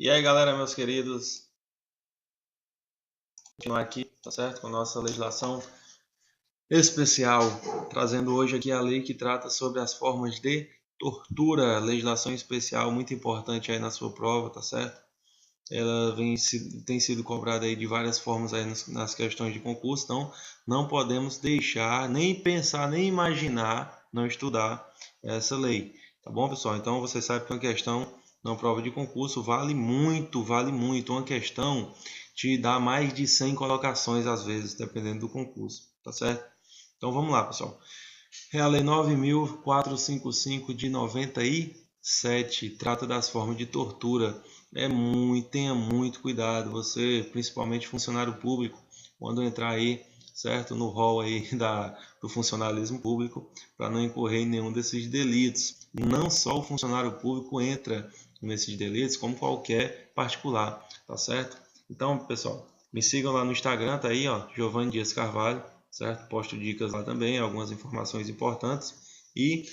E aí, galera, meus queridos, continuar aqui, tá certo? Com a nossa legislação especial, trazendo hoje aqui a lei que trata sobre as formas de tortura, legislação especial muito importante aí na sua prova, tá certo? Ela tem sido cobrada aí de várias formas aí nas questões de concurso, então não podemos deixar, nem pensar, nem imaginar não estudar essa lei, tá bom, pessoal? Então você sabe que uma questão na prova de concurso vale muito. Uma questão te dá mais de 100 colocações às vezes, dependendo do concurso, tá certo? Então vamos lá, pessoal. É a Lei 9.455 de 97, trata das formas de tortura. Tenha muito cuidado, você, principalmente funcionário público, quando entrar aí, certo, no rol aí do funcionalismo público, para não incorrer em nenhum desses delitos. E não só o funcionário público entra nesses delitos, como qualquer particular, tá certo? Então, pessoal, me sigam lá no Instagram, tá aí, ó, Giovanni Dias Carvalho, certo? Posto dicas lá também, algumas informações importantes e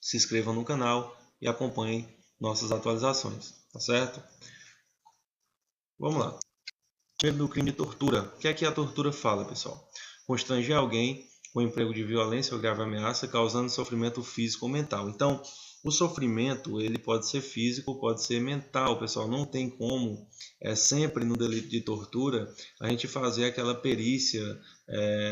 se inscrevam no canal e acompanhem nossas atualizações, tá certo? Vamos lá. Primeiro, do crime de tortura. O que é que a tortura fala, pessoal? Constranger alguém com emprego de violência ou grave ameaça, causando sofrimento físico ou mental. Então, o sofrimento ele pode ser físico, pode ser mental, pessoal. Não tem como, sempre no delito de tortura, a gente fazer aquela perícia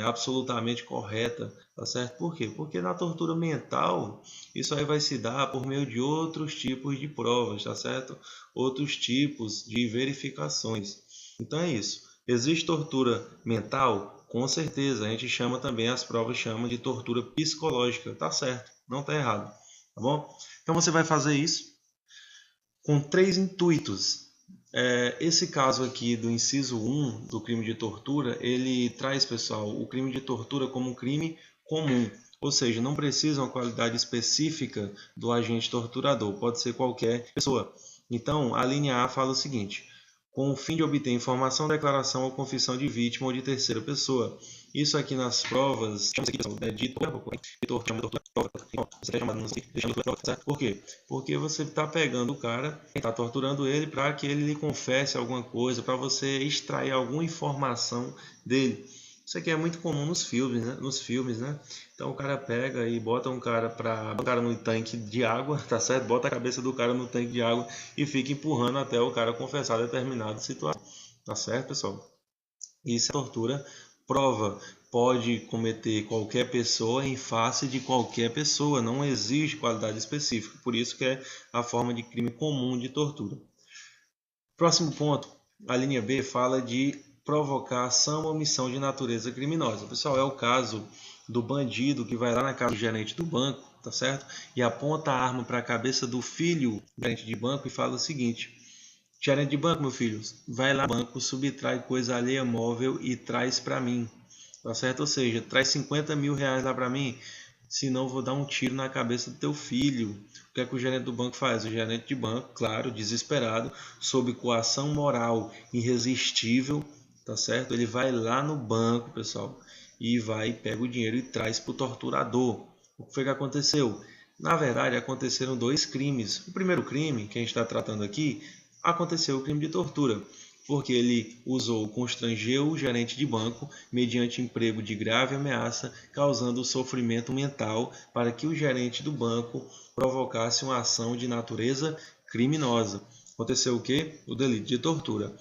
absolutamente correta, tá certo? Por quê? Porque na tortura mental, isso aí vai se dar por meio de outros tipos de provas, tá certo? Outros tipos de verificações. Então é isso. Existe tortura mental? Com certeza. A gente chama também, as provas chamam de tortura psicológica. Tá certo, não tá errado. Tá bom? Então você vai fazer isso com 3 intuitos. Esse caso aqui do inciso 1 do crime de tortura, ele traz, pessoal, o crime de tortura como um crime comum. Ou seja, não precisa uma qualidade específica do agente torturador. Pode ser qualquer pessoa. Então, a linha A fala o seguinte: com o fim de obter informação, declaração ou confissão de vítima ou de terceira pessoa. Isso aqui nas provas, Por quê? Porque você está pegando o cara, está torturando ele para que ele lhe confesse alguma coisa, para você extrair alguma informação dele. Isso aqui é muito comum nos filmes, né? Então o cara pega e bota um cara no tanque de água, tá certo? Bota a cabeça do cara no tanque de água e fica empurrando até o cara confessar determinada situação. Tá certo, pessoal? Isso é tortura. Prova: pode cometer qualquer pessoa em face de qualquer pessoa. Não existe qualidade específica. Por isso que é a forma de crime comum de tortura. Próximo ponto, a linha B fala de provocar ação ou omissão de natureza criminosa. Pessoal, é o caso do bandido que vai lá na casa do gerente do banco, tá certo? E aponta a arma para a cabeça do filho do gerente de banco e fala o seguinte: gerente de banco, meu filho, vai lá no banco, subtrai coisa alheia móvel e traz para mim, tá certo? Ou seja, traz 50 mil reais lá para mim, senão vou dar um tiro na cabeça do teu filho. O que é que o gerente do banco faz? O gerente de banco, claro, desesperado, sob coação moral irresistível, tá certo? Ele vai lá no banco, pessoal, e pega o dinheiro e traz para o torturador. O que foi que aconteceu? Na verdade, aconteceram 2 crimes. O primeiro crime, que a gente está tratando aqui, aconteceu o crime de tortura, porque ele constrangeu o gerente de banco mediante emprego de grave ameaça, causando sofrimento mental para que o gerente do banco provocasse uma ação de natureza criminosa. Aconteceu o quê? O delito de tortura.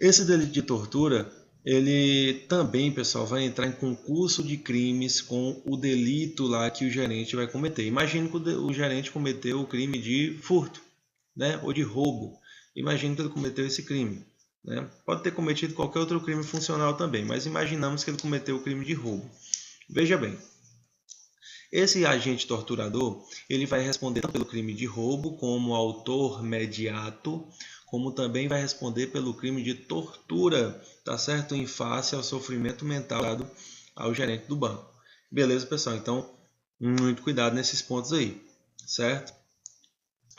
Esse delito de tortura, ele também, pessoal, vai entrar em concurso de crimes com o delito lá que o gerente vai cometer. Imagine que o gerente cometeu o crime de furto, né, ou de roubo. Imagine que ele cometeu esse crime, né? Pode ter cometido qualquer outro crime funcional também, mas imaginamos que ele cometeu o crime de roubo. Veja bem, esse agente torturador, ele vai responder tanto pelo crime de roubo como autor mediato, como também vai responder pelo crime de tortura, tá certo? Em face ao sofrimento mental dado ao gerente do banco. Beleza, pessoal? Então, muito cuidado nesses pontos aí, certo?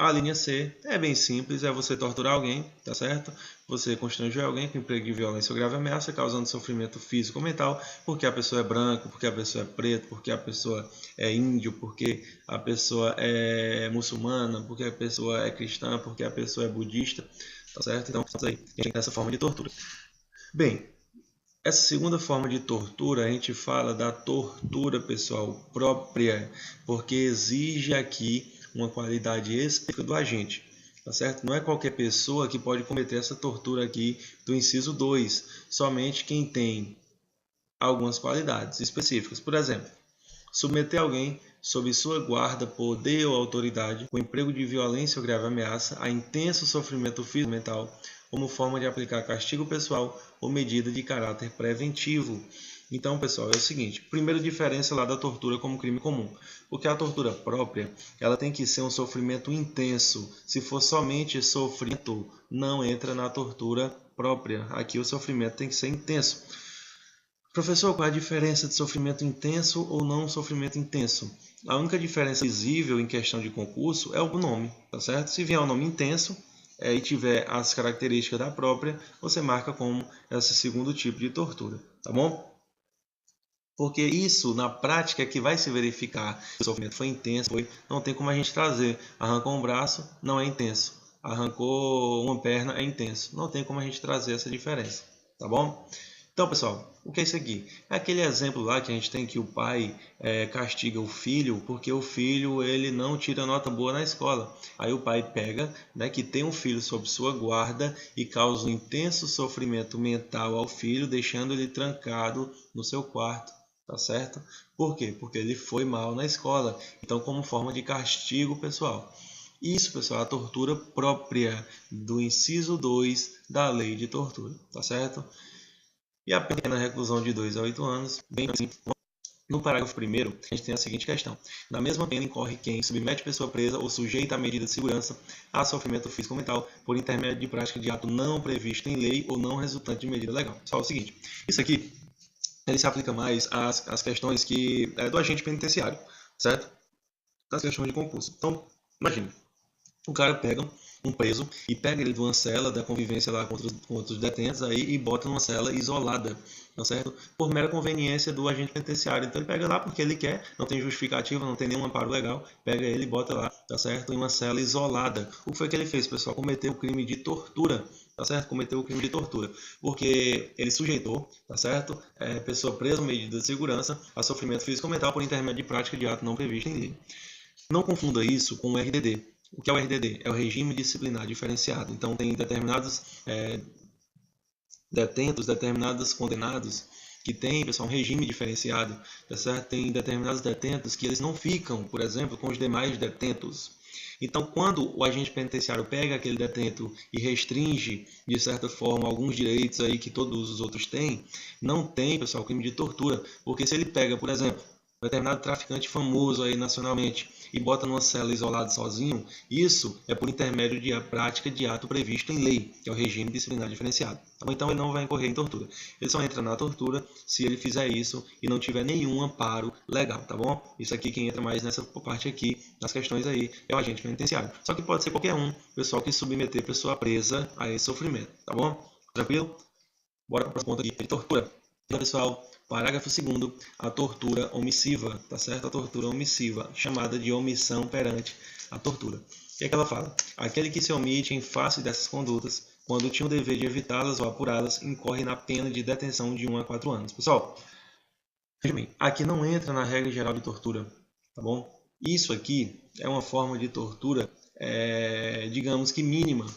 A linha C é bem simples, é você torturar alguém, tá certo? Você constranger alguém com emprego de violência ou grave ameaça, causando sofrimento físico ou mental, porque a pessoa é branca, porque a pessoa é preta, porque a pessoa é índio, porque a pessoa é muçulmana, porque a pessoa é cristã, porque a pessoa é budista, tá certo? Então, aí, a gente tem essa forma de tortura. Bem, essa segunda forma de tortura, a gente fala da tortura, pessoal, própria, porque exige aqui uma qualidade específica do agente, tá certo? Não é qualquer pessoa que pode cometer essa tortura aqui do inciso 2, somente quem tem algumas qualidades específicas. Por exemplo, submeter alguém sob sua guarda, poder ou autoridade, com emprego de violência ou grave ameaça, a intenso sofrimento físico ou mental, como forma de aplicar castigo pessoal ou medida de caráter preventivo. Então, pessoal, é o seguinte, primeira diferença lá da tortura como crime comum, porque a tortura própria, ela tem que ser um sofrimento intenso. Se for somente sofrimento, não entra na tortura própria. Aqui o sofrimento tem que ser intenso. Professor, qual é a diferença de sofrimento intenso ou não sofrimento intenso? A única diferença visível em questão de concurso é o nome, tá certo? Se vier o nome intenso e tiver as características da própria, você marca como esse segundo tipo de tortura, tá bom? Porque isso, na prática, é que vai se verificar. Se o sofrimento foi intenso, não tem como a gente trazer. Arrancou um braço, não é intenso. Arrancou uma perna, é intenso. Não tem como a gente trazer essa diferença, tá bom? Então, pessoal, o que é isso aqui? É aquele exemplo lá que a gente tem que o pai castiga o filho porque o filho ele não tira nota boa na escola. Aí o pai pega, né, que tem um filho sob sua guarda e causa um intenso sofrimento mental ao filho, deixando ele trancado no seu quarto. Tá certo? Por quê? Porque ele foi mal na escola. Então, como forma de castigo, pessoal. Isso, pessoal, é a tortura própria do inciso 2 da lei de tortura. Tá certo? E a pena reclusão de 2 a 8 anos, bem assim. No parágrafo 1º, a gente tem a seguinte questão. Na mesma pena incorre quem submete pessoa presa ou sujeita a medida de segurança a sofrimento físico ou mental por intermédio de prática de ato não previsto em lei ou não resultante de medida legal. Só o seguinte, isso aqui ele se aplica mais às questões do agente penitenciário, certo? Das questões de concurso. Então, imagine, o cara pega um preso e pega ele de uma cela da convivência lá com outros detentos aí e bota numa cela isolada, tá certo? Por mera conveniência do agente penitenciário. Então ele pega lá porque ele quer, não tem justificativa, não tem nenhum amparo legal, pega ele e bota lá, tá certo? Em uma cela isolada. O que foi que ele fez, pessoal? Cometeu o crime de tortura, tá certo? Cometeu o crime de tortura, porque ele sujeitou, tá certo? Pessoa presa, medida de segurança, a sofrimento físico ou mental por intermédio de prática de ato não previsto em lei. Não confunda isso com o RDD. O que é o RDD? É o regime disciplinar diferenciado. Então, tem determinados detentos, determinados condenados que têm, pessoal, um regime diferenciado. Tá certo? Tem determinados detentos que eles não ficam, por exemplo, com os demais detentos. Então, quando o agente penitenciário pega aquele detento e restringe, de certa forma, alguns direitos aí que todos os outros têm, não tem, pessoal, crime de tortura. Porque se ele pega, por exemplo, um determinado traficante famoso aí nacionalmente e bota numa cela isolada sozinho, isso é por intermédio de prática de ato previsto em lei, que é o regime disciplinar diferenciado. Então ele não vai incorrer em tortura. Ele só entra na tortura se ele fizer isso e não tiver nenhum amparo legal, tá bom? Isso aqui, quem entra mais nessa parte aqui, nas questões aí, é o agente penitenciário. Só que pode ser qualquer um, pessoal que submeter pessoa presa a esse sofrimento, tá bom? Tranquilo? Bora para o ponto aqui de tortura. Então, pessoal, parágrafo 2º, a tortura omissiva, tá certo? A tortura omissiva, chamada de omissão perante a tortura. O que é que ela fala? Aquele que se omite em face dessas condutas, quando tinha o dever de evitá-las ou apurá-las, incorre na pena de detenção de 1 a 4 anos. Pessoal, veja bem, aqui não entra na regra geral de tortura, tá bom? Isso aqui é uma forma de tortura, digamos que mínima,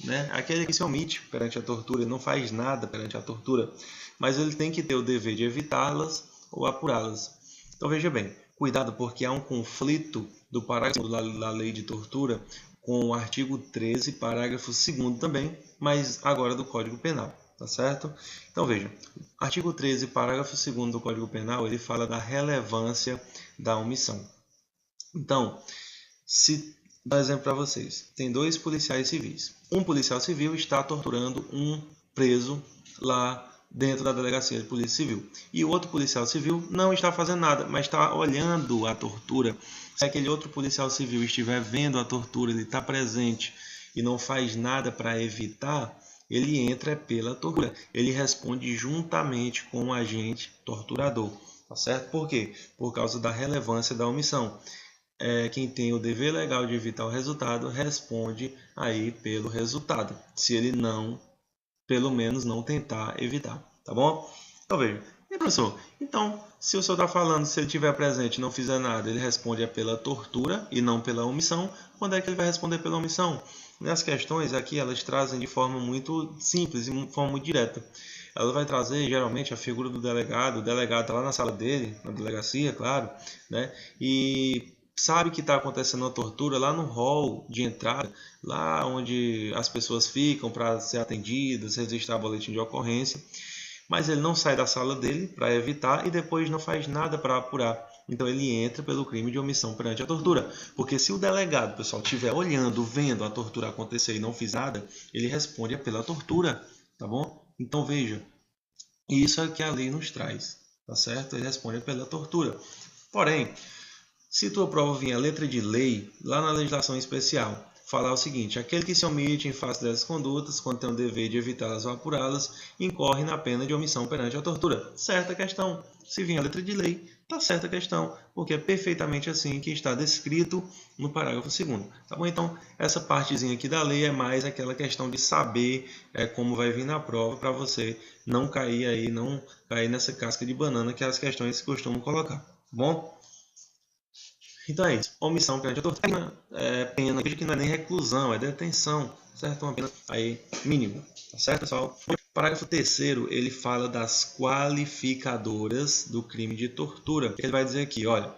né? Aquele que se omite perante a tortura, não faz nada perante a tortura, mas ele tem que ter o dever de evitá-las ou apurá-las. Então veja bem, cuidado porque há um conflito do parágrafo da lei de tortura com o artigo 13, parágrafo 2º também, mas agora do Código Penal, tá certo? Então veja, artigo 13, parágrafo 2º do Código Penal, ele fala da relevância da omissão. Então, se dar exemplo para vocês, tem 2 policiais civis. Um policial civil está torturando um preso lá dentro da delegacia de polícia civil. E o outro policial civil não está fazendo nada, mas está olhando a tortura. Se aquele outro policial civil estiver vendo a tortura, ele está presente e não faz nada para evitar, ele entra pela tortura. Ele responde juntamente com o agente torturador. Tá certo? Por quê? Por causa da relevância da omissão. Quem tem o dever legal de evitar o resultado responde aí pelo resultado. Se ele não, pelo menos não tentar evitar, tá bom? Então veja, e professor, então se o senhor está falando, se ele estiver presente e não fizer nada, ele responde pela tortura e não pela omissão, quando é que ele vai responder pela omissão? Nas questões aqui, elas trazem de forma muito simples e de forma muito direta. Ela vai trazer geralmente a figura do delegado, o delegado está lá na sala dele, na delegacia, claro, né? E sabe que está acontecendo uma tortura lá no hall de entrada, lá onde as pessoas ficam para ser atendidas, registrar boletim de ocorrência, mas ele não sai da sala dele para evitar e depois não faz nada para apurar. Então ele entra pelo crime de omissão perante a tortura. Porque se o delegado, pessoal, estiver olhando, vendo a tortura acontecer e não fiz nada, ele responde pela tortura, tá bom? Então veja, isso é o que a lei nos traz, tá certo? Ele responde pela tortura. Porém, se tua prova vinha letra de lei, lá na legislação especial, falar o seguinte: aquele que se omite em face dessas condutas, quando tem o dever de evitá-las ou apurá-las, incorre na pena de omissão perante a tortura. Certa questão. Se vinha letra de lei, está certa a questão, porque é perfeitamente assim que está descrito no parágrafo 2º. Tá bom? Então, essa partezinha aqui da lei é mais aquela questão de saber como vai vir na prova, para você não cair aí, não cair nessa casca de banana que as questões costumam colocar. Tá bom? Então é isso. Omissão perante a tortura é pena, veja que não é nem reclusão, é detenção, certo? Uma pena aí mínima, tá certo, pessoal? O parágrafo 3º, ele fala das qualificadoras do crime de tortura. Ele vai dizer aqui, olha,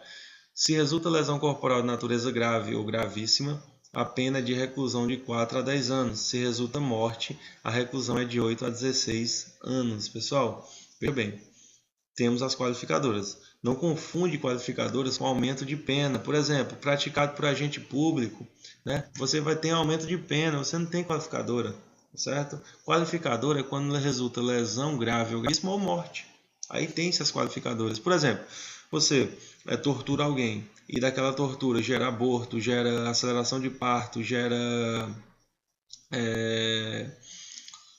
se resulta lesão corporal de natureza grave ou gravíssima, a pena é de reclusão de 4 a 10 anos. Se resulta morte, a reclusão é de 8 a 16 anos. Pessoal, veja bem, temos as qualificadoras. Não confunde qualificadoras com aumento de pena. Por exemplo, praticado por agente público, né? Você vai ter aumento de pena, você não tem qualificadora, certo? Qualificadora é quando resulta lesão grave ou gravíssima ou morte. Aí tem-se as qualificadoras. Por exemplo, você tortura alguém e daquela tortura gera aborto, gera aceleração de parto, gera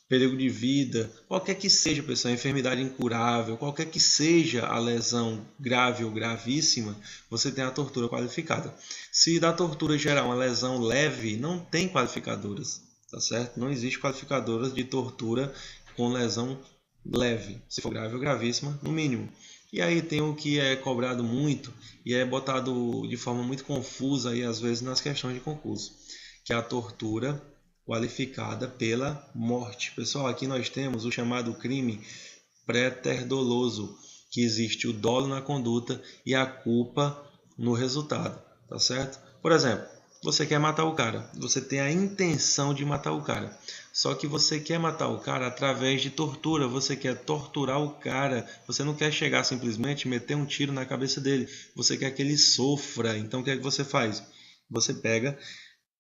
perigo de vida, qualquer que seja, pessoal, enfermidade incurável, qualquer que seja a lesão grave ou gravíssima, você tem a tortura qualificada. Se da tortura gerar uma lesão leve, não tem qualificadoras, tá certo? Não existe qualificadoras de tortura com lesão leve, se for grave ou gravíssima, no mínimo. E aí tem o que é cobrado muito e é botado de forma muito confusa aí, às vezes nas questões de concurso, que é a tortura qualificada pela morte. Pessoal, aqui nós temos o chamado crime préter-doloso, que existe o dolo na conduta e a culpa no resultado, tá certo? Por exemplo, você quer matar o cara, você tem a intenção de matar o cara, só que você quer matar o cara através de tortura, você quer torturar o cara, você não quer chegar simplesmente e meter um tiro na cabeça dele, você quer que ele sofra. Então o que é que você faz? Você pega,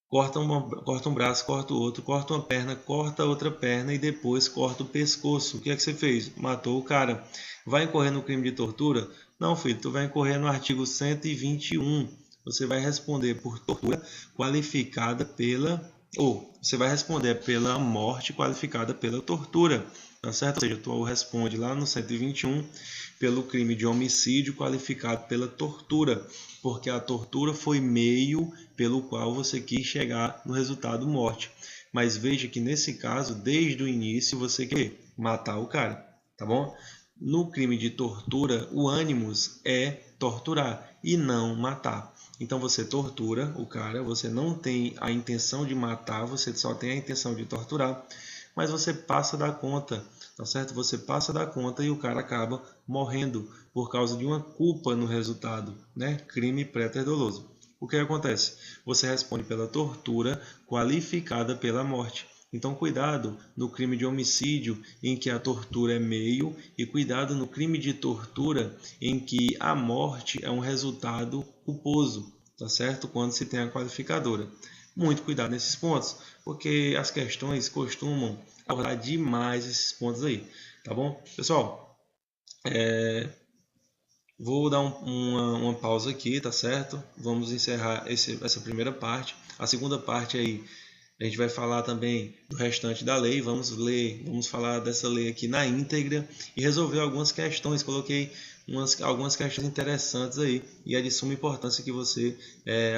corta um braço, corta o outro, corta uma perna, corta outra perna e depois corta o pescoço. O que é que você fez? Matou o cara. Vai incorrer no crime de tortura? Não, filho, tu vai incorrer no artigo 121. Você vai responder por tortura qualificada pela... você vai responder pela morte qualificada pela tortura. Tá certo? Ou seja, tu responde lá no 121 pelo crime de homicídio qualificado pela tortura, porque a tortura foi meio pelo qual você quis chegar no resultado morte. Mas veja que nesse caso, desde o início, você quer matar o cara, tá bom? No crime de tortura, o ânimos é torturar e não matar. Então você tortura o cara, você não tem a intenção de matar, você só tem a intenção de torturar, mas você passa da conta, tá certo? Você passa da conta e o cara acaba morrendo por causa de uma culpa no resultado, né? Crime préter-doloso. O que acontece? Você responde pela tortura qualificada pela morte. Então, cuidado no crime de homicídio, em que a tortura é meio, e cuidado no crime de tortura, em que a morte é um resultado culposo, tá certo? Quando se tem a qualificadora. Muito cuidado nesses pontos, porque as questões costumam abordar demais esses pontos aí. tá bom? Pessoal, vou dar uma pausa aqui, tá certo? Vamos encerrar essa primeira parte. A segunda parte aí, a gente vai falar também do restante da lei. Vamos falar dessa lei aqui na íntegra e resolver algumas questões. Coloquei algumas questões interessantes aí e é de suma importância que você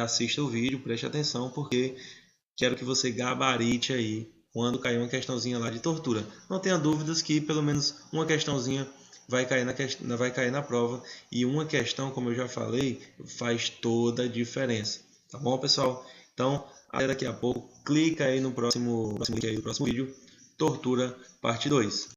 assista o vídeo, preste atenção, porque quero que você gabarite aí quando cair uma questãozinha lá de tortura. Não tenha dúvidas que pelo menos uma questãozinha vai cair na prova, e uma questão, como eu já falei, faz toda a diferença. Tá bom, pessoal? Então, até daqui a pouco. Clica aí no próximo link aí do próximo vídeo, Tortura Parte 2.